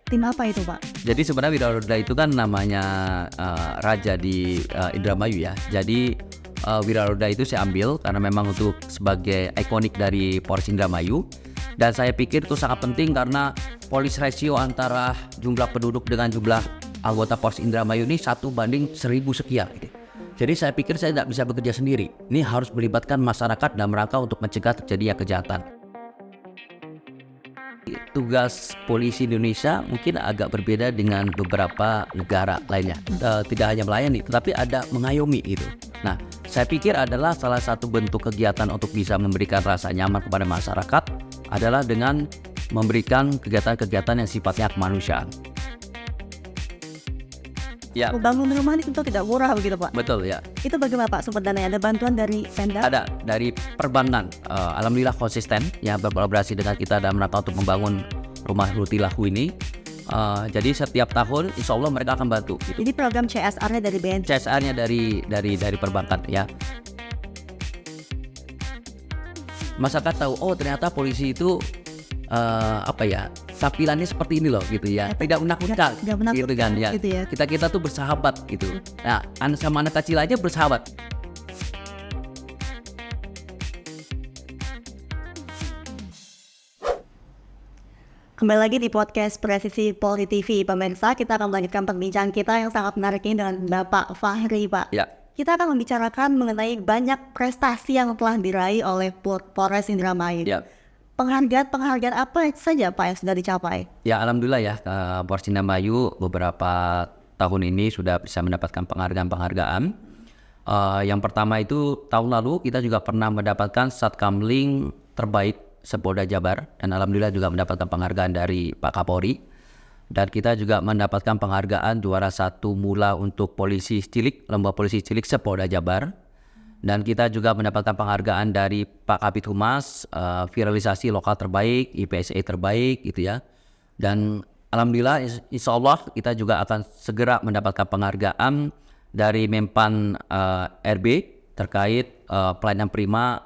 Tim apa itu, Pak? Jadi sebenarnya Wirarauda itu kan namanya raja di Indramayu ya. Jadi Wirarauda itu saya ambil karena memang untuk sebagai ikonik dari Polres Indramayu. Dan saya pikir itu sangat penting karena police ratio antara jumlah penduduk dengan jumlah anggota Polres Indramayu ini 1:1000 sekian. Jadi saya pikir saya tidak bisa bekerja sendiri. Ini harus melibatkan masyarakat dalam rangka untuk mencegah terjadinya kejahatan. Tugas polisi Indonesia mungkin agak berbeda dengan beberapa negara lainnya. Tidak hanya melayani, tetapi ada mengayomi itu. Nah, saya pikir adalah salah satu bentuk kegiatan untuk bisa memberikan rasa nyaman kepada masyarakat adalah dengan memberikan kegiatan-kegiatan yang sifatnya kemanusiaan. Ya, Membangun rumah ini tentu tidak murah begitu, Pak. betul ya. Itu bagaimana, Pak, sumber dananya? Ada bantuan dari Pemda? Ada dari Perbanan. Alhamdulillah konsisten ya berkolaborasi dengan kita dalam rangka untuk membangun rumah Rutilahu ini. Jadi setiap tahun insya Allah mereka akan bantu gitu. Ini program CSR-nya dari BNI. CSR-nya dari perbankan ya. Masyarakat tahu, oh ternyata polisi itu tampilannya seperti ini loh gitu ya, tidak menakutkan Nggak menakutkan, gitu kan ya. gitu ya. Kita tuh bersahabat gitu. Nah, sama anak kecil aja bersahabat. Kembali lagi di podcast Presisi Polri TV, pemirsa. Kita akan melanjutkan perbincangan kita yang sangat menarik ini dengan Bapak Fahri, Pak. Ya. Kita akan membicarakan mengenai banyak prestasi yang telah diraih oleh Polres Indramayu. Ya. Penghargaan apa saja, Pak, yang sudah dicapai? Ya, alhamdulillah ya, Polres Indramayu beberapa tahun ini sudah bisa mendapatkan penghargaan. Yang pertama itu tahun lalu kita juga pernah mendapatkan Satkamling terbaik Sepolda Jabar, dan alhamdulillah juga mendapatkan penghargaan dari Pak Kapolri. Dan kita juga mendapatkan penghargaan juara 1 mula untuk polisi cilik, lomba polisi cilik Sepolda Jabar. Dan kita juga mendapatkan penghargaan dari Pak Kabid Humas, viralisasi lokal terbaik, IPSA terbaik gitu ya. Dan alhamdulillah insya Allah kita juga akan segera mendapatkan penghargaan dari Menpan RB terkait pelayanan prima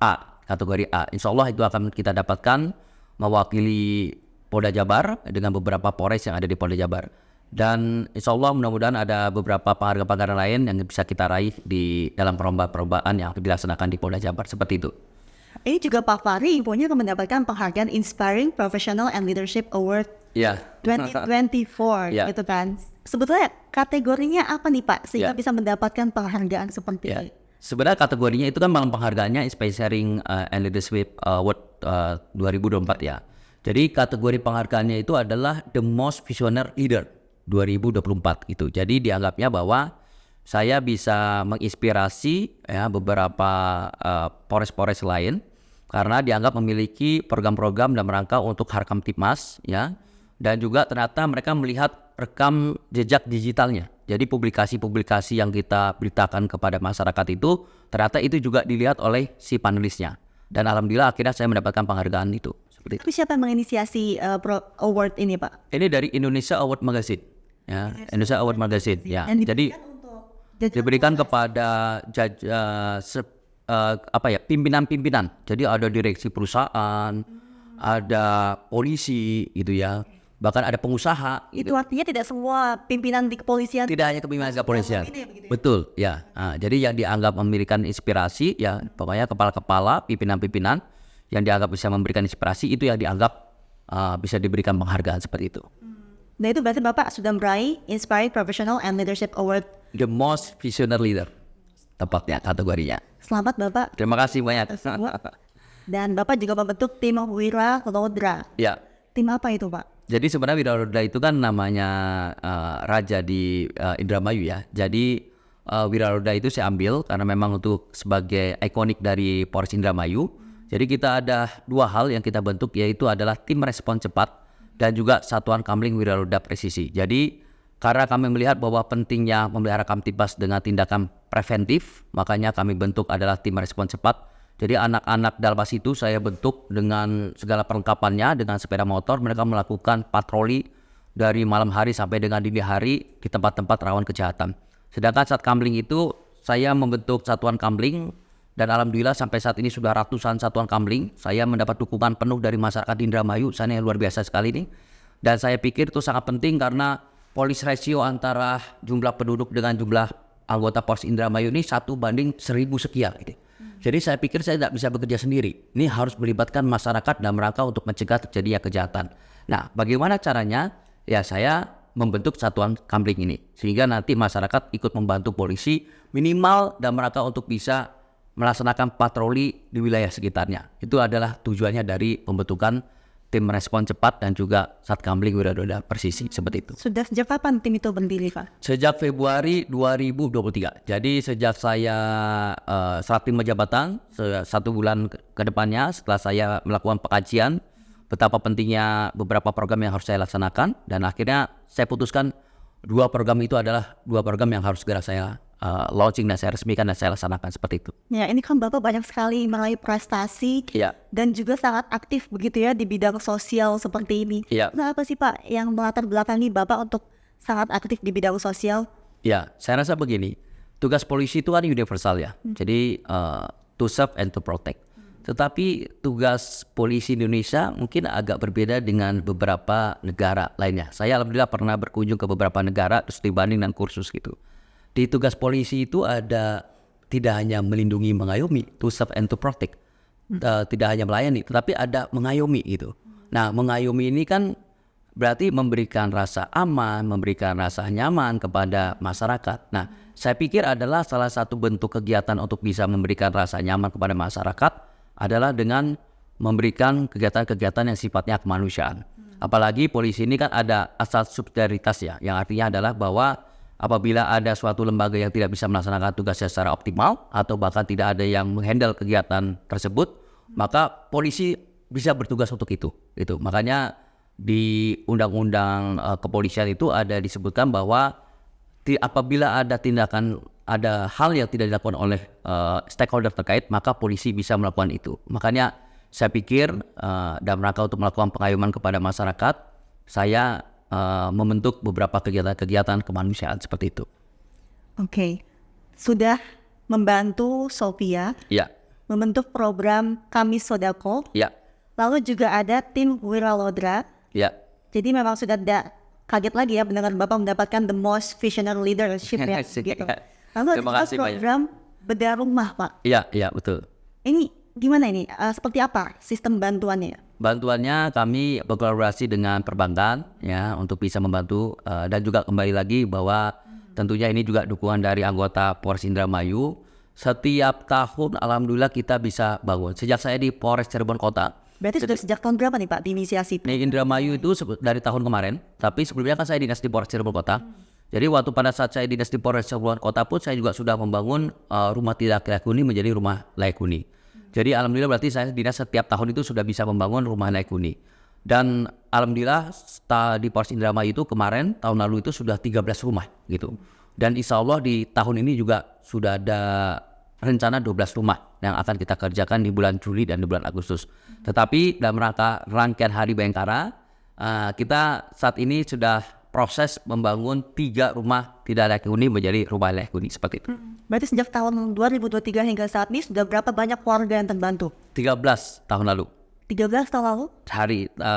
A, kategori A. Insya Allah itu akan kita dapatkan mewakili Polda Jabar dengan beberapa Polres yang ada di Polda Jabar. Dan insya Allah mudah-mudahan ada beberapa penghargaan lain yang bisa kita raih di dalam perlombaan yang dilaksanakan di Polda Jabar seperti itu. Ini juga Pak Fahri punya mendapatkan penghargaan Inspiring Professional and Leadership Award Ya. 2024 Ya. gitu kan. Sebetulnya kategorinya apa nih, Pak, sehingga Ya. bisa mendapatkan penghargaan seperti Ya. ini? Sebenarnya kategorinya itu kan malam penghargaannya Inspiring and Leadership Award 2024 ya. Jadi kategori penghargaannya itu adalah The Most Visionary Leader 2024 gitu. Jadi dianggapnya bahwa saya bisa menginspirasi ya beberapa Polres-Polres lain karena dianggap memiliki program-program dalam rangka untuk Harkamtibmas ya. Dan juga ternyata mereka melihat rekam jejak digitalnya. Jadi publikasi-publikasi yang kita beritakan kepada masyarakat itu ternyata itu juga dilihat oleh si panelisnya. Dan alhamdulillah akhirnya saya mendapatkan penghargaan itu. Seperti itu. Tapi siapa yang menginisiasi award ini, Pak? Ini dari Indonesia Award Magazine. Ya, Indonesia Award Magazine. Ya. Dan Jadi diberikan kepada pimpinan-pimpinan. Jadi ada direksi perusahaan, ada polisi gitu ya. Bahkan ada pengusaha. Itu artinya tidak semua pimpinan di kepolisian. Tidak hanya kepemimpinan kepolisian. Ini ya, begitu ya? Betul, ya. Nah, jadi yang dianggap memberikan inspirasi, ya pokoknya kepala-kepala, pimpinan-pimpinan yang dianggap bisa memberikan inspirasi itu yang dianggap bisa diberikan penghargaan seperti itu. Nah, itu berarti Bapak sudah meraih Inspiring Professional and Leadership Award. The Most Visionary Leader, tepatnya kategorinya. Selamat, Bapak. Terima kasih banyak. Dan Bapak juga membentuk tim Wirarauda. Ya. Tim apa itu, Pak? Jadi sebenarnya Wirarauda itu kan namanya raja di Indramayu ya. Jadi Wirarauda itu saya ambil karena memang untuk sebagai ikonik dari Polres Indramayu. Jadi kita ada 2 hal yang kita bentuk, yaitu adalah tim respon cepat dan juga Satuan Kamling Wirarauda Presisi. Jadi karena kami melihat bahwa pentingnya memelihara Kamtibmas dengan tindakan preventif, makanya kami bentuk adalah tim respon cepat. Jadi anak-anak Dalmas itu saya bentuk dengan segala perlengkapannya, dengan sepeda motor. Mereka melakukan patroli dari malam hari sampai dengan dini hari di tempat-tempat rawan kejahatan. Sedangkan saat Kamling itu saya membentuk Satuan Kamling, dan alhamdulillah sampai saat ini sudah ratusan Satuan Kamling. Saya mendapat dukungan penuh dari masyarakat Indramayu, sana yang luar biasa sekali ini. Dan saya pikir itu sangat penting karena police ratio antara jumlah penduduk dengan jumlah anggota Polres Indramayu ini 1:1000 sekian gitu. Jadi saya pikir saya tidak bisa bekerja sendiri. Ini harus melibatkan masyarakat dalam rangka untuk mencegah terjadinya kejahatan. Nah, bagaimana caranya? Ya saya membentuk satuan kamling ini sehingga nanti masyarakat ikut membantu polisi minimal dalam rangka untuk bisa melaksanakan patroli di wilayah sekitarnya. Itu adalah tujuannya dari pembentukan tim respon cepat dan juga Satkamling Wiradada Persisi seperti itu. Sudah sejak kapan tim itu berdiri, Pak? Sejak Februari 2023. Jadi sejak saya serah terima jabatan 1 bulan ke depannya setelah saya melakukan pengkajian betapa pentingnya beberapa program yang harus saya laksanakan dan akhirnya saya putuskan 2 program itu adalah 2 program yang harus segera saya launching dan saya resmikan dan saya laksanakan seperti itu. Ya, ini kan Bapak banyak sekali meraih prestasi Iya. dan juga sangat aktif begitu ya di bidang sosial seperti ini. Iya. Nah, apa sih Pak yang melatar belakangi Bapak untuk sangat aktif di bidang sosial? Ya, saya rasa begini, tugas polisi itu kan universal ya, jadi to serve and to protect. Tetapi tugas polisi Indonesia mungkin agak berbeda dengan beberapa negara lainnya. Saya alhamdulillah pernah berkunjung ke beberapa negara terus dibanding dan kursus gitu. Di tugas polisi itu ada tidak hanya melindungi, mengayomi, to serve and to protect. Tidak hanya melayani, tetapi ada mengayomi gitu. Nah, mengayomi ini kan berarti memberikan rasa aman, memberikan rasa nyaman kepada masyarakat. Nah, saya pikir adalah salah satu bentuk kegiatan untuk bisa memberikan rasa nyaman kepada masyarakat adalah dengan memberikan kegiatan-kegiatan yang sifatnya kemanusiaan. Apalagi polisi ini kan ada asas subsidiaritas ya, yang artinya adalah bahwa apabila ada suatu lembaga yang tidak bisa melaksanakan tugasnya secara optimal atau bahkan tidak ada yang menghandle kegiatan tersebut, maka polisi bisa bertugas untuk itu. Makanya di undang-undang kepolisian itu ada disebutkan bahwa apabila ada tindakan, ada hal yang tidak dilakukan oleh stakeholder terkait, maka polisi bisa melakukan itu. Makanya saya pikir dalam rangka untuk melakukan pengayoman kepada masyarakat, saya membentuk beberapa kegiatan-kegiatan kemanusiaan seperti itu. Oke. Sudah membantu Sophia Ya, membentuk program Kami Sodako, ya, lalu juga ada tim Wiralodra. ya. Jadi memang sudah tidak kaget lagi ya mendengar Bapak mendapatkan the most visionary leadership ya gitu. Lalu Terima ada kasih program Bedah Rumah, Pak. Iya, iya, betul. Ini gimana ini? Seperti apa sistem bantuannya? Bantuannya kami berkolaborasi dengan perbankan ya untuk bisa membantu dan juga kembali lagi bahwa tentunya ini juga dukungan dari anggota Polres Indramayu. Setiap tahun alhamdulillah kita bisa bangun. Sejak saya di Polres Cirebon Kota. Berarti sudah sejak tahun berapa nih Pak diinisiasi? Di Indramayu itu dari tahun kemarin, tapi sebelumnya kan saya dinas di Polres Cirebon Kota. Jadi waktu pada saat saya dinas di Polres Cirebon Kota pun saya juga sudah membangun rumah tidak layak huni menjadi rumah layak huni. Jadi alhamdulillah berarti saya dinas setiap tahun itu sudah bisa membangun rumah layak huni. Dan alhamdulillah di Polres Indramayu itu kemarin tahun lalu itu sudah 13 rumah gitu. Dan insya Allah di tahun ini juga sudah ada rencana 12 rumah yang akan kita kerjakan di bulan Juli dan di bulan Agustus. Tetapi dalam rangkaian Hari Bayangkara, kita saat ini sudah proses membangun 3 rumah tidak layak huni menjadi rumah layak huni seperti itu. Berarti sejak tahun 2023 hingga saat ini sudah berapa banyak warga yang terbantu? 13 tahun lalu. 13 tahun lalu?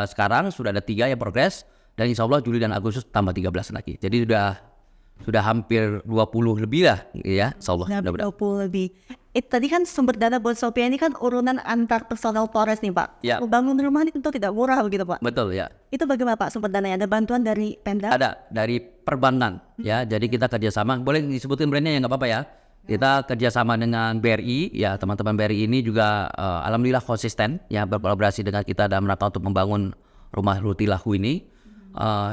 Sekarang sudah ada 3 yang progres dan insya Allah Juli dan Agustus tambah 13 lagi. Jadi sudah hampir 20 lebih lah ya, insya Allah. 20 lebih. Tadi kan sumber dana buat Sophia ini kan urunan antar personel Polres nih Pak. Ya. Membangun rumah ini tentu tidak murah begitu Pak. Betul ya. Itu bagaimana Pak sumber dananya? Ada bantuan dari Pemda? Ada dari perbankan ya. Jadi kita kerjasama. Boleh disebutin brandnya ya nggak apa-apa ya. Kita kerjasama dengan BRI ya, teman-teman BRI ini juga alhamdulillah konsisten ya berkolaborasi dengan kita dalam rangka untuk membangun rumah Rutilahu ini.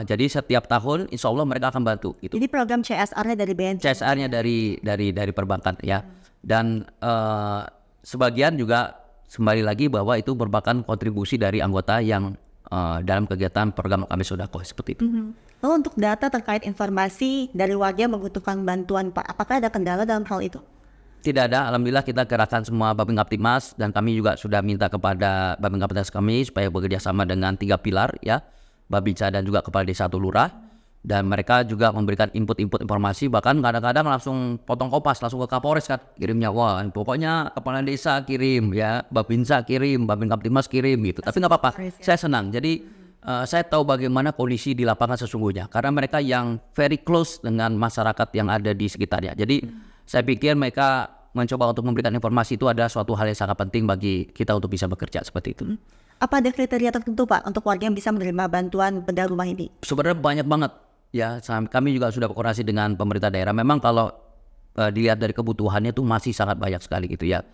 Jadi setiap tahun insya Allah mereka akan bantu gitu. Ini program CSR-nya dari BNI. CSR-nya dari perbankan ya. Dan sebagian juga kembali lagi bahwa itu merupakan kontribusi dari anggota yang dalam kegiatan program Kami Sodako seperti itu. Lalu untuk data terkait informasi dari warga yang membutuhkan bantuan Pak, apakah ada kendala dalam hal itu? Tidak ada, alhamdulillah kita kerahkan semua Babin Kaptimas dan kami juga sudah minta kepada Babin Kaptimas kami supaya bekerja sama dengan 3 pilar ya, Babinsa dan juga Kepala Desa atau Lurah. Dan mereka juga memberikan input-input informasi, bahkan kadang-kadang langsung potong kopas, langsung ke Kapolres kan, kirimnya, wah pokoknya Kepala Desa kirim ya, Babinsa kirim, Babin Kaptimas kirim gitu. Tapi nggak apa-apa, saya senang. Jadi saya tahu bagaimana kondisi di lapangan sesungguhnya karena mereka yang very close dengan masyarakat yang ada di sekitarnya. Jadi saya pikir mereka mencoba untuk memberikan informasi itu adalah suatu hal yang sangat penting bagi kita untuk bisa bekerja seperti itu. Apa ada kriteria tertentu Pak untuk warga yang bisa menerima bantuan bedah rumah ini? Sebenarnya banyak banget ya. Kami juga sudah berkoordinasi dengan pemerintah daerah. Memang kalau dilihat dari kebutuhannya itu masih sangat banyak sekali gitu ya.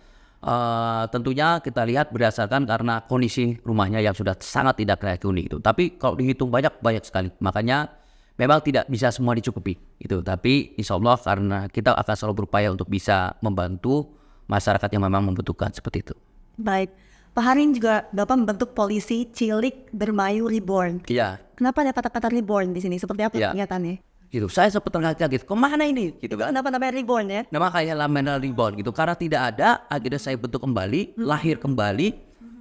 Tentunya kita lihat berdasarkan karena kondisi rumahnya yang sudah sangat tidak layak huni itu. Tapi kalau dihitung banyak sekali. Makanya memang tidak bisa semua dicukupi itu. Tapi insya Allah karena kita akan selalu berupaya untuk bisa membantu masyarakat yang memang membutuhkan seperti itu. Baik, Pak Harin juga Bapak membentuk polisi Cilik Dermayu Reborn. Iya. Kenapa ada kata-kata reborn di sini? Seperti apa kegiatannya? Gitu. Saya sempat terkaget, kemana ini? Gitu kan? Kenapa namanya reborn ya? Nama kayak Lamena Reborn gitu. Karena tidak ada, akhirnya saya bentuk kembali, lahir kembali,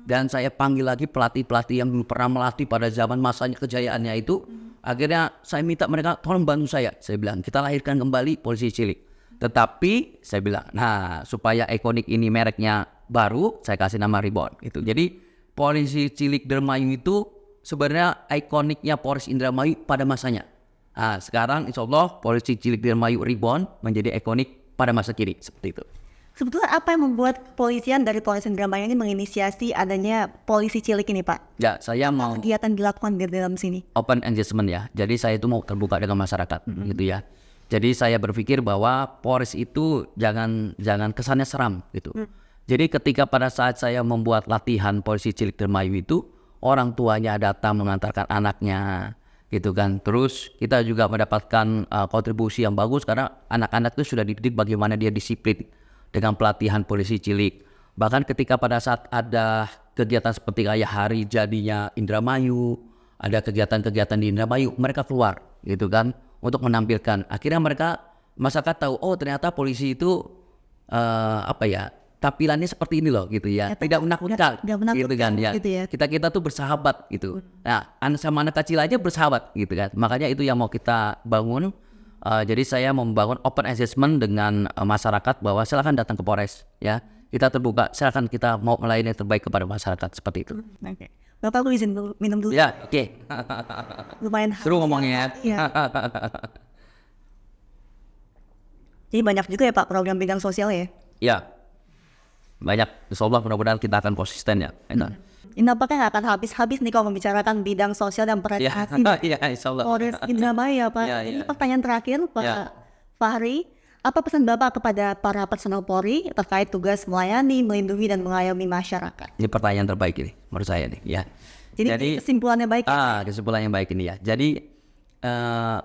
dan saya panggil lagi pelatih-pelatih yang dulu pernah melatih pada zaman masanya kejayaannya itu. Akhirnya saya minta mereka tolong bantu saya. Saya bilang kita lahirkan kembali polisi cilik. Tetapi saya bilang, nah supaya ikonik ini mereknya baru, saya kasih nama Reborn. Gitu. Jadi polisi cilik Dermayu itu sebenarnya ikoniknya Polres Indramayu pada masanya. Nah, sekarang insya Allah polisi cilik Dermayu Reborn menjadi ikonik pada masa kini seperti itu. Sebetulnya apa yang membuat kepolisian dari Polres Indramayu ini menginisiasi adanya polisi cilik ini Pak? Ya, saya mau Kegiatan dilakukan di dalam sini. open engagement ya. Jadi saya itu mau terbuka dengan masyarakat gitu ya. Jadi saya berpikir bahwa Polres itu jangan kesannya seram gitu. Jadi ketika pada saat saya membuat latihan polisi cilik Dermayu itu, orang tuanya datang mengantarkan anaknya gitu kan. Terus kita juga mendapatkan kontribusi yang bagus karena anak-anak itu sudah dididik bagaimana dia disiplin dengan pelatihan polisi cilik. Bahkan ketika pada saat ada kegiatan seperti kayak hari jadinya Indramayu, ada kegiatan-kegiatan di Indramayu, mereka keluar gitu kan untuk menampilkan. Akhirnya masyarakat tahu, oh ternyata polisi itu tampilannya seperti ini loh gitu ya, tidak menakutkan gitu kan ya. Gitu ya. Kita tuh bersahabat gitu. Nah, sama anak kecil aja bersahabat gitu kan. Makanya itu yang mau kita bangun. Jadi saya membangun open assessment dengan masyarakat bahwa silakan datang ke Polres ya. Kita terbuka, silakan kita mau melayani yang terbaik kepada masyarakat seperti itu. Oke. Bapak aku izin dulu, minum dulu. Ya, oke. Lumayan Seru ngomongnya. Iya. Jadi banyak juga ya Pak program bidang sosial ya? Ya, banyak. Insyaallah mudah-mudahan kita akan konsisten ya. Ini apakah nggak akan habis-habis nih kalau membicarakan bidang sosial dan peran Iya, insyaallah. Polres Indramayu ya Pak. Ya, Ini ya. pertanyaan terakhir Pak Fahri. Apa pesan Bapak kepada para personel Polri terkait tugas melayani, melindungi, dan mengayomi masyarakat? Ini pertanyaan terbaik ini menurut saya nih ya. Jadi kesimpulannya baik. Kesimpulan yang baik ini ya. Jadi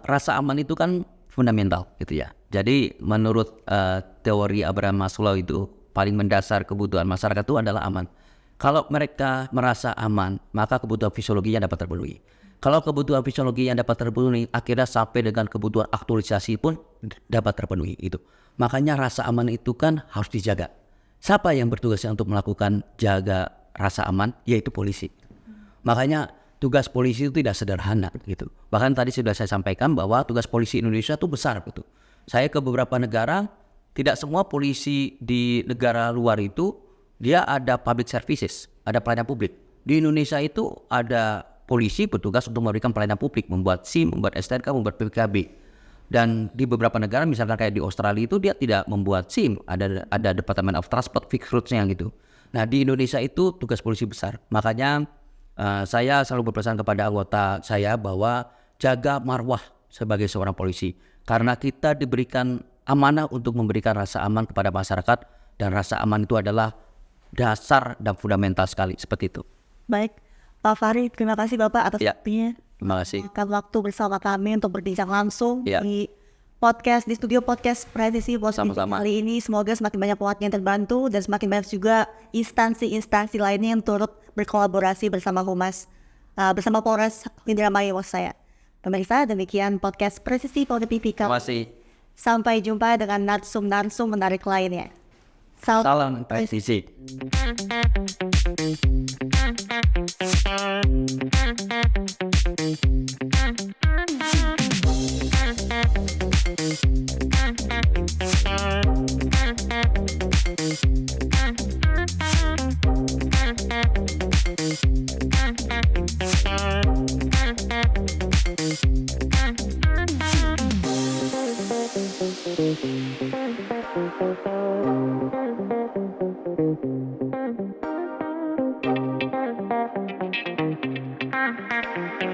rasa aman itu kan fundamental gitu ya. Jadi menurut teori Abraham Maslow itu paling mendasar kebutuhan masyarakat itu adalah aman. Kalau mereka merasa aman, maka kebutuhan fisiologinya dapat terpenuhi. Kalau kebutuhan fisiologi yang dapat terpenuhi, akhirnya sampai dengan kebutuhan aktualisasi pun dapat terpenuhi itu. Makanya rasa aman itu kan harus dijaga. Siapa yang bertugasnya untuk melakukan jaga rasa aman? Yaitu polisi. Makanya tugas polisi itu tidak sederhana gitu. Bahkan tadi sudah saya sampaikan bahwa tugas polisi Indonesia itu besar gitu. Saya ke beberapa negara, tidak semua polisi di negara luar itu dia ada public services, ada pelayanan publik. Di Indonesia itu ada polisi bertugas untuk memberikan pelayanan publik, membuat SIM, membuat STNK, membuat PKB. Dan di beberapa negara, misalkan kayak di Australia itu dia tidak membuat SIM, ada Department of Transport Fixed Routes-nya gitu. Nah di Indonesia itu tugas polisi besar. Makanya saya selalu berpesan kepada anggota saya bahwa jaga marwah sebagai seorang polisi. Karena kita diberikan amanah untuk memberikan rasa aman kepada masyarakat, dan rasa aman itu adalah dasar dan fundamental sekali seperti itu. Baik, Pak Fahri, terima kasih Bapak atas waktunya. Terima kasih. Akan waktu bersama kami untuk berbincang langsung di studio podcast Presisi Positif kali ini. Semoga semakin banyak warga yang terbantu dan semakin banyak juga instansi-instansi lainnya yang turut berkolaborasi bersama Humas, bersama Polres Indramayu maksud saya. Pemirsa, demikian podcast Presisi Positif. Terima kasih. Sampai jumpa dengan narsum-narsum menarik lainnya. Salam presisi. Bye.